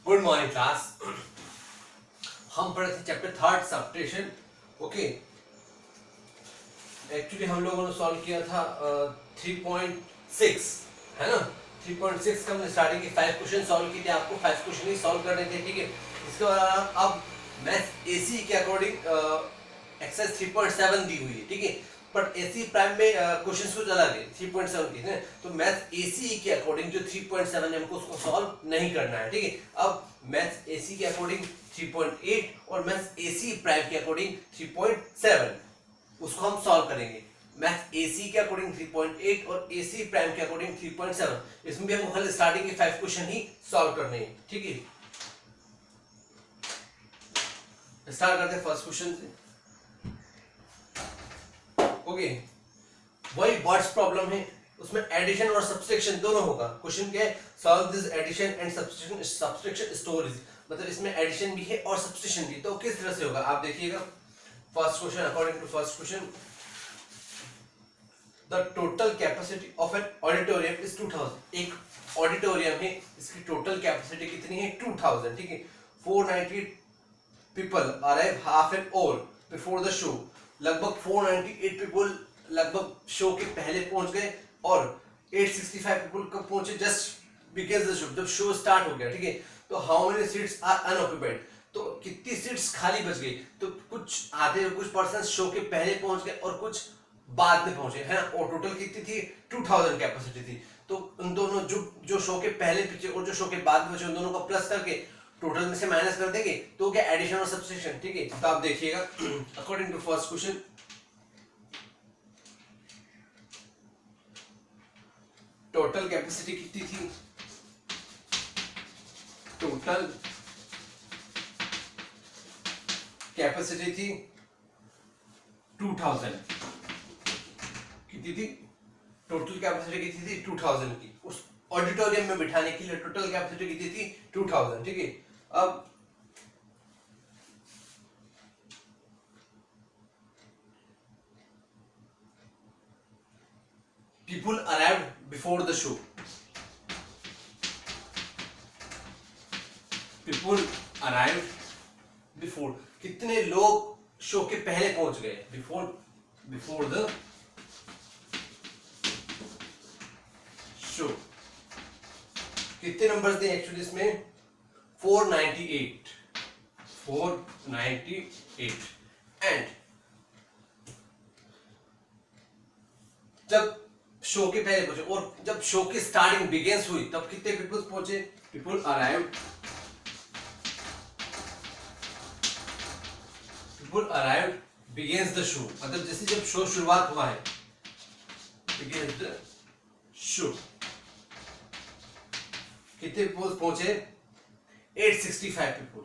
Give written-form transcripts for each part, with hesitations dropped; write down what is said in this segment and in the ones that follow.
Good morning class. हम पढ़े थे chapter third subtraction. Okay, actually हम लोगों ने सॉल्व किया था 3.6 है ना। 3.6 का हमने स्टार्टिंग के 5 क्वेश्चन सॉल्व किए थे, आपको 5 क्वेश्चन ही सॉल्व करने थे, ठीक है। इसके बाद अब मैथ एसी के अकॉर्डिंग एक्सरसाइज 3.7 दी हुई है, ठीक है। बट एसी प्राइम में क्वेश्चंस कुछ अलग है 3.7 के, है तो मैथ एसी के अकॉर्डिंग जो 3.7 है हमको उसको सॉल्व नहीं करना है, ठीक है। अब मैथ एसी के अकॉर्डिंग 3.8 और मैथ एसी प्राइम के अकॉर्डिंग 3.7 उसको हम सॉल्व करेंगे। मैथ एसी के अकॉर्डिंग 3.8 और एसी प्राइम के अकॉर्डिंग 3.7, इसमें भी हमको खाली स्टार्टिंग के 5 क्वेश्चन ही सॉल्व करने हैं, ठीक है। स्टार्ट करते हैं फर्स्ट क्वेश्चन से। ओके, वही वर्ड्स प्रॉब्लम है, उसमें एडिशन और सब्सट्रैक्शन दोनों होगा। क्वेश्चन क्या है, solve this addition and subtraction stories, मतलब इसमें एडिशन भी है और सब्सट्रैक्शन भी। तो किस तरह से होगा आप देखिएगा। First question, according to first question, the total capacity of an auditorium is 2000। एक ऑडिटोरियम है, इसकी टोटल कैपेसिटी कितनी है 2000, ठीक है। 498 people arrive half an hour before the show. लगभग 498 पीपल लगभग शो के पहले पहुंच गए और 865 पीपल कब पहुंचे, जस्ट बिगिंस द शो, जब शो स्टार्ट हो गया, ठीक है। तो how many seats are unoccupied, तो कितनी सीट्स खाली बच गई। तो कुछ आधे कुछ पर्सन शो के पहले पहुंच गए और कुछ बाद में पहुंचे, है ना। और टोटल कितनी थी 2000 कैपेसिटी थी। तो उन दोनों जो शो के पहले पीछे और जो शो के बाद में बचे उन दोनों का प्लस करके टोटल में से माइनस कर देंगे तो क्या एडिशन और सब्सट्रैक्शन, ठीक है। तो आप देखिएगा according to first question, total capacity कितनी थी, टोटल कैपेसिटी थी 2000। कितनी थी टोटल कैपेसिटी, कितनी थी 2000 की। उस ऑडिटोरियम में बिठाने के लिए टोटल कैपेसिटी कितनी थी 2000, ठीक है। अब people arrived before the show, people arrived before, कितने लोग शो के पहले पहुंच गए, बिफोर द शो। कितने नंबर्स थे एक्चुअली इसमें 498 एंड जब शो के पहले पहुंचे और जब शो की स्टार्टिंग बिगिंस हुई तब कितने पीपल पहुंचे, people arrived begins the show, मतलब जैसे जब शो शुरुआत हुआ है, बिगिंस द शो। कितने पीपल पहुंचे 865 पीपल,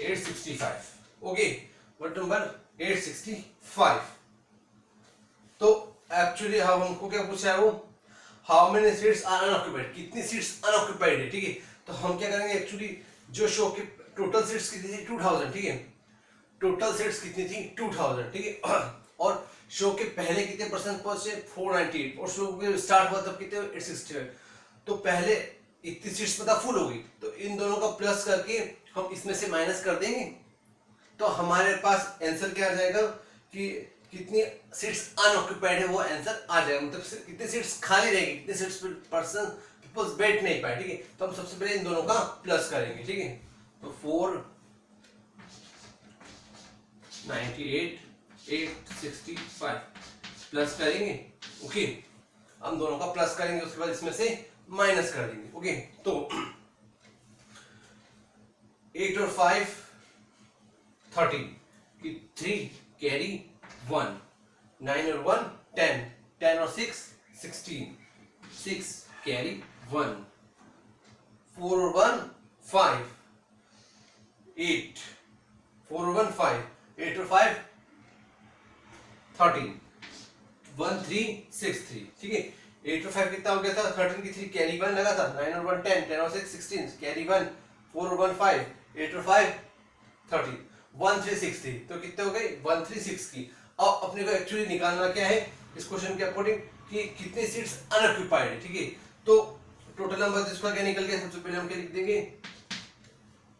865, ओके। What number 865। तो एक्चुअली हम हमको क्या पूछा है वो, how many seats are unoccupied, कितनी सीट्स अनऑक्यूपाइड है, ठीक है। तो हम क्या करेंगे, एक्चुअली जो शो की टोटल सीट्स कितनी थी 2000, ठीक है। टोटल सीट्स कितनी थी 2000, ठीक है। और शो के पहले कितने परसेंट पहुंचे 498 और शो के स्टार्ट हुआ तब कितने 865। तो पहले इतनी सीट्स पता फुल होगी, तो इन दोनों का प्लस करके हम इसमें से माइनस कर देंगे तो हमारे पास आंसर क्या आ जाएगा कि कितनी सीट्स अनऑक्यूपाइड है वो आंसर आ जाएगा, मतलब कितनी सीट्स खाली रहेगी, कितनी सीट्स पर्सन पीपल्स बैठ नहीं पाए, ठीक है। तो हम सबसे पहले इन दोनों का प्लस करेंगे, ठीक है। तो 498 865 प्लस करेंगे, ओके। हम दोनों का प्लस करेंगे, उसके बाद इसमें से माइनस कर देंगे, ओके। तो 8 और 5 13 कि 3 कैरी 1, 9 और 1 10, 10 और 6 16, 6 कैरी 1, 4 और 1 5, 8, 4 और 1 5, 8 और 5 13, 1 3 6 3, ठीक है। 8 और 5 कितना हो गया था 13 की 3 कैरी 1 लगा था, 9 और 1 10, 10 और 6 16, कैरी 1, 4 और 1 5, 8 और 5 13, 1363, तो कितने हो गए 136 की। अब अपने को एक्चुअली निकालना क्या है इस क्वेश्चन के अकॉर्डिंग कि कितने सीट्स अनऑक्यूपाइड है, ठीक है। तो टोटल नंबर इसका क्या निकल गया, सबसे पहले हम क्या लिख देंगे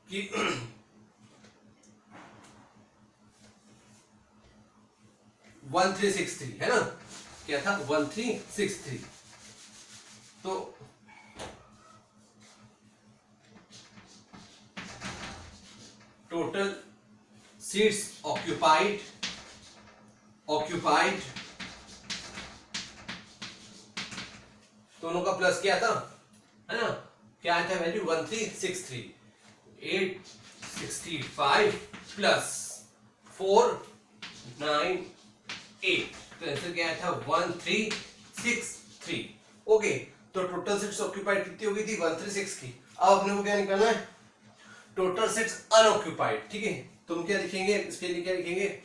कि 1363 है ना, क्या था 1363। तो टोटल सीट्स ऑक्यूपाइड दोनों का प्लस क्या था, है ना, क्या आया था वैल्यू 1363, 865 प्लस 498, तो आंसर क्या आया था 1363। ओके, तो टोटल सीट्स ऑक्यूपाइड कितनी हो गई थी 136 की। अब अपने को क्या निकालना है, टोटल सीट्स अनऑक्यूपाइड। ठीक है, तुम क्या लिखेंगे इसके लिए, क्या लिखेंगे,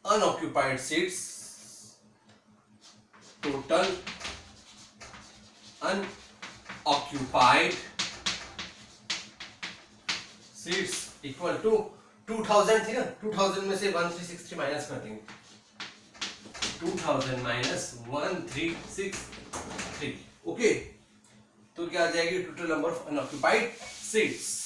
unoccupied seats, total unoccupied seats equal to 2000 थी ना, 2000 में से 1363 माइनस कर देंगे, 2000 माइनस 1363। ओके, तो क्या आ जाएगी total number of unoccupied seats,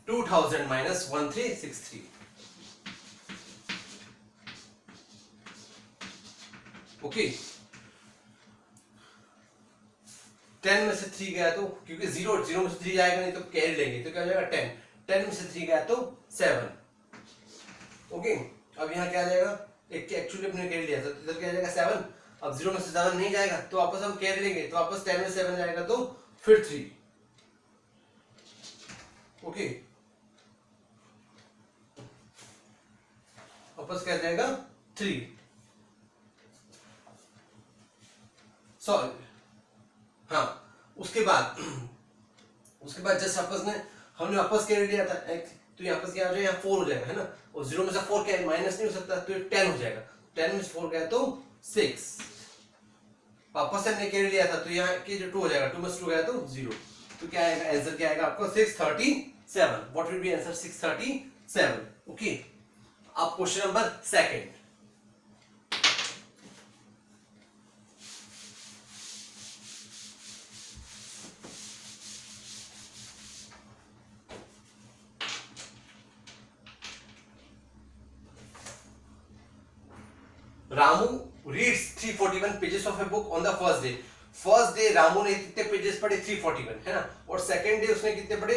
2000 minus 1363। Okay, 10 में से 3 गया तो, क्योंकि 0 में से 3 जाएगा नहीं तो कैरी लेंगे, तो क्या हो जाएगा 10, 10 में से 3 गया तो 7। ओके, अब यहाँ क्या आ जाएगा, एक एक्चुअली अपने कैरी लिया था, तो इधर क्या आ जाएगा 7। अब 0 में से 7 नहीं जाएगा तो वापस हम कैरी लेंगे, तो वापस 10 में 7 जाएगा तो फिर 3। ओके, वापस क्या जाएगा 3। सॉरी, हाँ, उसके बाद जस्ट वापस ने हमने वापस कैरी लिया था, तो यहाँ पर क्या हो जाएगा, यहाँ 4 हो जाएगा, है ना, और 0 में से 4 क्या माइनस नहीं हो सकता, तो ये 10 हो जाएगा, 10 में से 4 गया तो 6। वापस हमने कैरी लिया था तो यहाँ के जो 2 हो जाएगा, 2 में से 2 गया तो 0, तो क्या आएगा आंसर, क्या आएगा आपको 637। What will be answer 637। Okay, अब question number second, Ramu reads 341 pages of a book on the first day. First day Ramu ने कितने पेजेस पढ़े 341, है ना, और सेकंड डे उसने कितने पढ़े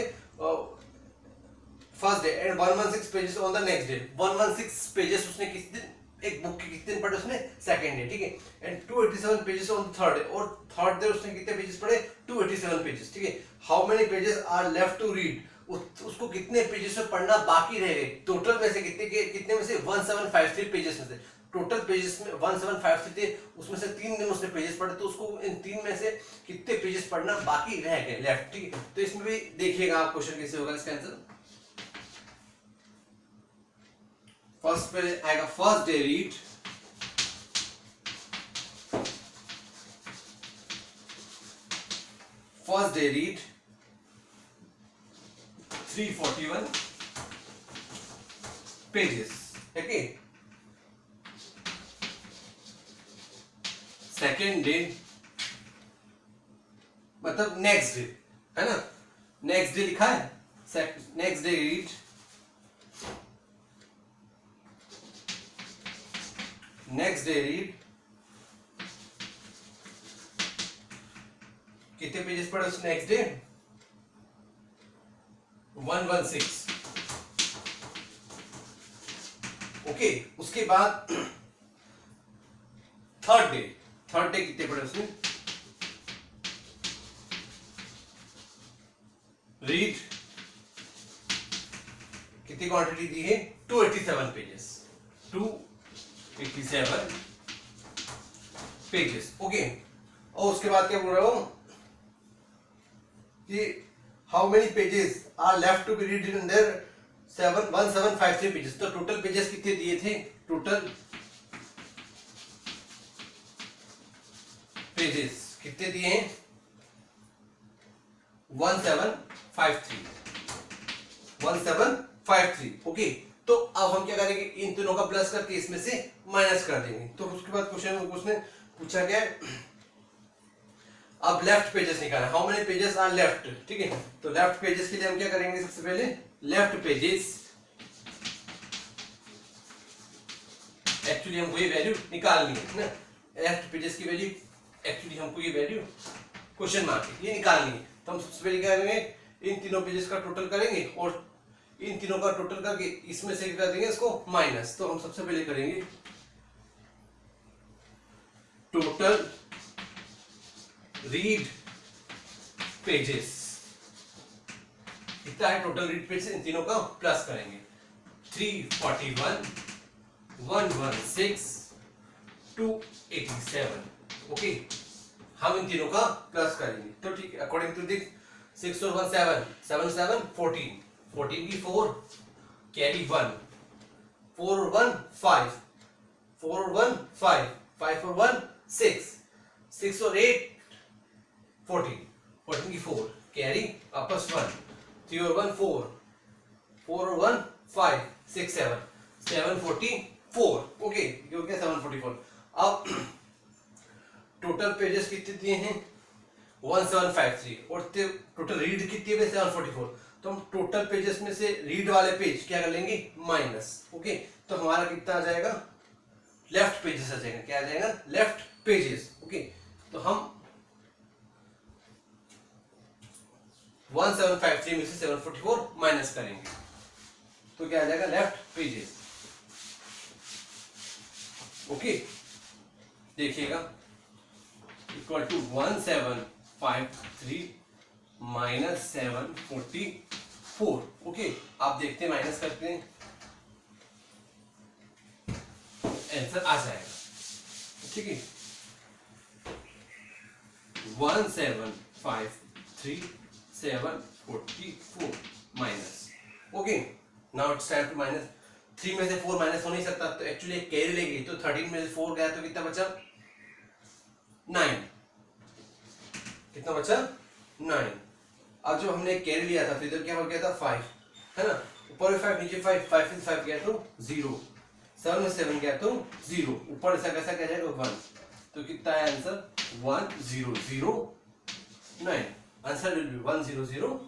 first day, and 116 pages on the next day. 116 pages उसने किस दिन एक बुक के कितने पढ़े उसने सेकंड डे, ठीक है, and 287 pages on the third day, और थर्ड डे उसने कितने पेजेस पढ़े 287 पेजेस, ठीक है। How many pages are left to read, उसको कितने पेजेस में पढ़ना बाकी रह गए, टोटल में से कितने में से 1753 पेजेस में से, टोटल पेजेस में 1753 थे, उसमें से 3 दिन उसने पेजेस पढ़े, तो उसको इन 3 में से कितने पेजेस पढ़ना बाकी रह गए लेफ्ट, ठीक है। तो इसमें भी देखिएगा आप क्वेश्चन कैसे होगा इसका आंसर। फर्स्ट पे आएगा first day read, first day read 341 pages, okay. Second day मतलब नेक्स्ट डे, है ना, नेक्स्ट डे लिखा है, नेक्स्ट डे रीड कितने पेजेस पढ़े उसने नेक्स्ट डे 116, ओके। उसके बाद थर्ड डे कितने पढ़े उसने, रीड कितनी क्वांटिटी दी है 287 पेजेस, 287 पेजेस, ओके। और उसके बाद क्या बोल रहा हूं कि how many pages are left to be read in there 1753 pages, तो टोटल पेजेस कितने दिए थे, टोटल पेजेस कितने दिए हैं 1753, ओके। तो अब हम क्या करेंगे, इन तीनों का प्लस करके इसमें से माइनस कर देंगे। तो उसके बाद क्वेश्चन उसने पूछा गया अब लेफ्ट पेजेस निकालना, how many pages are left, ठीक है। तो लेफ्ट पेजेस के लिए हम क्या करेंगे, सबसे पहले लेफ्ट पेजेस, एक्चुअली हमको ये वैल्यू निकालनी है ना, लेफ्ट पेजेस की वैल्यू एक्चुअली हमको ये वैल्यू क्वेश्चन मार्क है ये निकालनी है। तो हम सबसे पहले क्या करेंगे, इन तीनों पेजेस का टोटल करेंगे और इन तीनों का टोटल करके इसमें से कर देंगे इसको माइनस। तो हम सबसे पहले करेंगे टोटल रीड पेजेस, कितना है टोटल रीड पेज, इन तीनों का प्लस करेंगे 341, 116, 287, ओके। हम इन तीनों का प्लस करेंगे तो ठीक है, अकॉर्डिंग टू दिस 6 और 1 7, 7 7 14, 14 की 4 कैरी 1, 4 और 1 5, 4 और 1 5, 5 और 1 6, 6 और 8 14, 14 की 4 कैरी वापस 1, 3 और 1 4, 4 और 1 5, 6 7, 744, ओके ये हो गया 744। अब टोटल पेजेस कितने दिए हैं 1753 और टोटल रीड कितनी है 744। तो हम टोटल पेजेस में से रीड वाले पेज क्या कर लेंगे माइनस, ओके। तो हमारा कितना आ जाएगा, लेफ्ट पेजेस आ जाएगा, क्या आ जाएगा लेफ्ट पेजेस, ओके। तो हम 1753 में से 744 माइनस करेंगे तो क्या आ जाएगा लेफ्ट पेजेस, ओके। देखिएगा इक्वल टू 1753 माइनस 744, ओके। आप देखते हैं माइनस करते हैं आंसर आ जाएगा, ठीक है। 1753 744 minus, okay. Now it's time to minus. 3 में से 4 माइनस हो नहीं सकता तो एक्चुअली कैरी लेगी, तो 13 में से 4 गया तो कितना बचा 9, कितना बचा 9। अब जब हमने कैरी लिया था तो इधर क्या हो गया था 5, है ना, ऊपर 5 नीचे 5, 5 में 5 गया तो 0, 7 में 7 गया तो 0, ऊपर ऐसा कैसा क्या जाएगा 1, तो कितना है आंसर 1009, आंसर विल बी 1009।